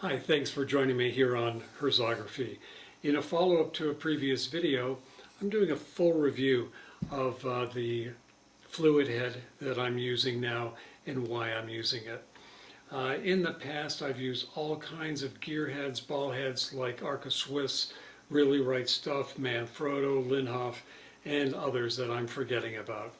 Hi, thanks for joining me here on Herzography. In a follow-up to a previous video, I'm doing a full review of the fluid head that I'm using now and why I'm using it. In the past, I've used all kinds of gear heads, ball heads like Arca-Swiss, Really Right Stuff, Manfrotto, Linhof, and others that I'm forgetting about.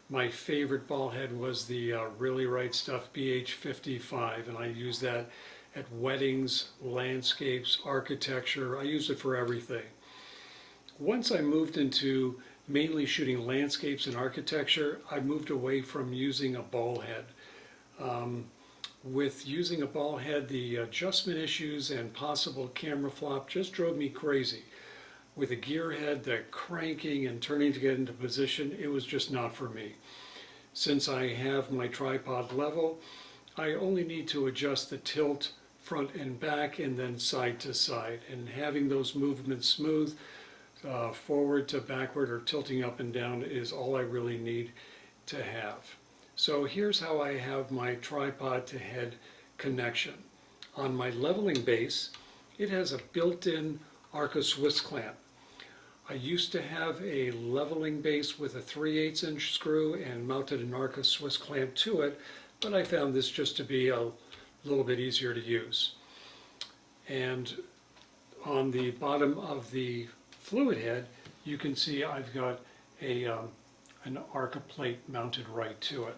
My favorite ball head was the Really Right Stuff BH55, and I use that at weddings, landscapes, architecture. I use it for everything. Once I moved into mainly shooting landscapes and architecture, I moved away from using a ball head. With using a ball head, the adjustment issues and possible camera flop just drove me crazy. With a gear head, the cranking and turning to get into position, it was just not for me. Since I have my tripod level, I only need to adjust the tilt front and back and then side to side, and having those movements smooth, forward to backward or tilting up and down is all I really need to have. So here's how I have my tripod to head connection. On my leveling base, it has a built-in Arca-Swiss clamp. I used to have a leveling base with a 3/8 inch screw and mounted an Arca-Swiss clamp to it, but I found this just to be a little bit easier to use. And on the bottom of the fluid head, you can see I've got an Arca plate mounted right to it.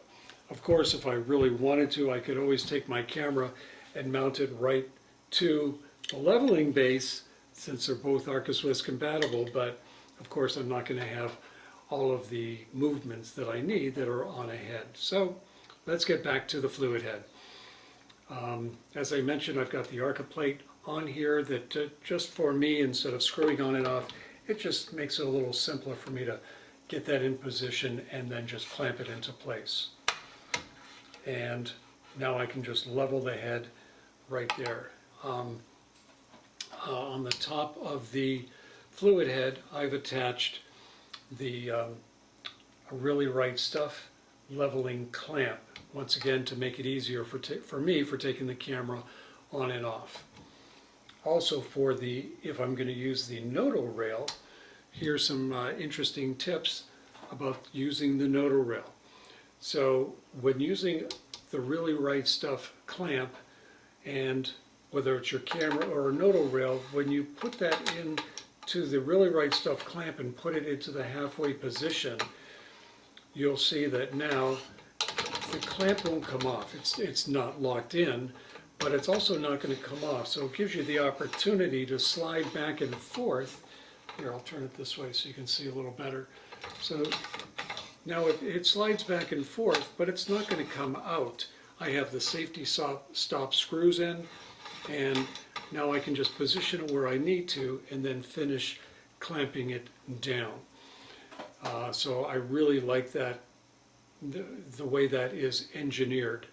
Of course, if I really wanted to, I could always take my camera and mount it right to the leveling base, since they're both Arca-Swiss compatible, but of course I'm not going to have all of the movements that I need that are on a head. So let's get back to the fluid head. As I mentioned, I've got the Arca plate on here that just for me, instead of screwing on and off, it just makes it a little simpler for me to get that in position and then just clamp it into place. And now I can just level the head right there. On the top of the fluid head, I've attached the Really Right Stuff leveling clamp, once again to make it easier for me for taking the camera on and off. Also, for the, if I'm going to use the nodal rail, here's some interesting tips about using the nodal rail. So when using the Really Right Stuff clamp, and whether it's your camera or a nodal rail, when you put that into the Really Right Stuff clamp and put it into the halfway position, you'll see that now the clamp won't come off. It's not locked in, but it's also not going to come off. So it gives you the opportunity to slide back and forth. Here, I'll turn it this way so you can see a little better. So now it slides back and forth, but it's not going to come out. I have the safety stop screws in, and now I can just position it where I need to and then finish clamping it down. So I really like that, the way that is engineered.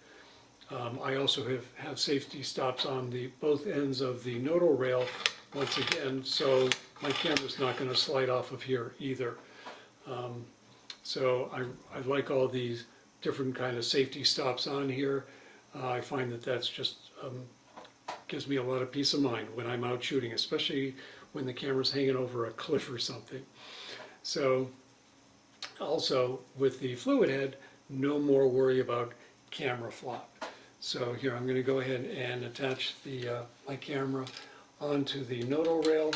I also have safety stops on both ends of the nodal rail, once again, so my camera's not going to slide off of here either. So I like all these different kind of safety stops on here. I find that that's just gives me a lot of peace of mind when I'm out shooting, especially when the camera's hanging over a cliff or something. So also with the fluid head, no more worry about camera flop. So here I'm going to go ahead and attach my camera onto the nodal rail,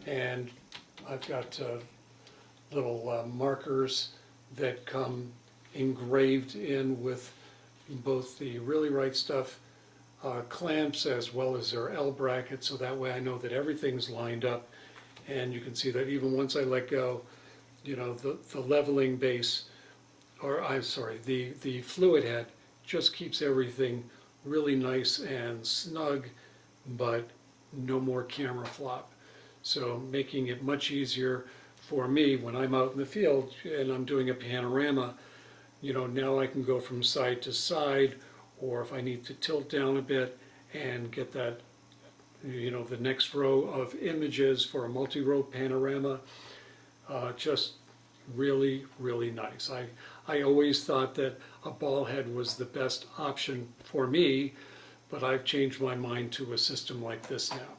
and I've got little markers that come engraved in with both the Really Right Stuff clamps as well as their L brackets, so that way I know that everything's lined up. And you can see that even once I let go, you know, the leveling base, or I'm sorry, the fluid head just keeps everything really nice and snug, but no more camera flop. So making it much easier for me when I'm out in the field and I'm doing a panorama. You know, now I can go from side to side, or if I need to tilt down a bit and get that, you know, the next row of images for a multi-row panorama, just really, really nice. I always thought that a ball head was the best option for me, but I've changed my mind to a system like this now.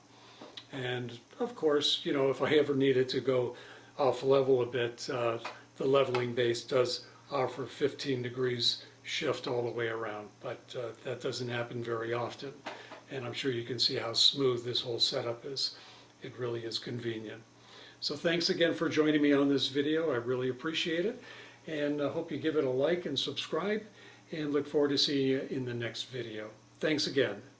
And of course, you know, if I ever needed to go off level a bit, the leveling base does offer 15 degrees shift all the way around, but that doesn't happen very often. And I'm sure you can see how smooth this whole setup is. It really is convenient. So thanks again for joining me on this video. I really appreciate it. And I hope you give it a like and subscribe, and look forward to seeing you in the next video. Thanks again.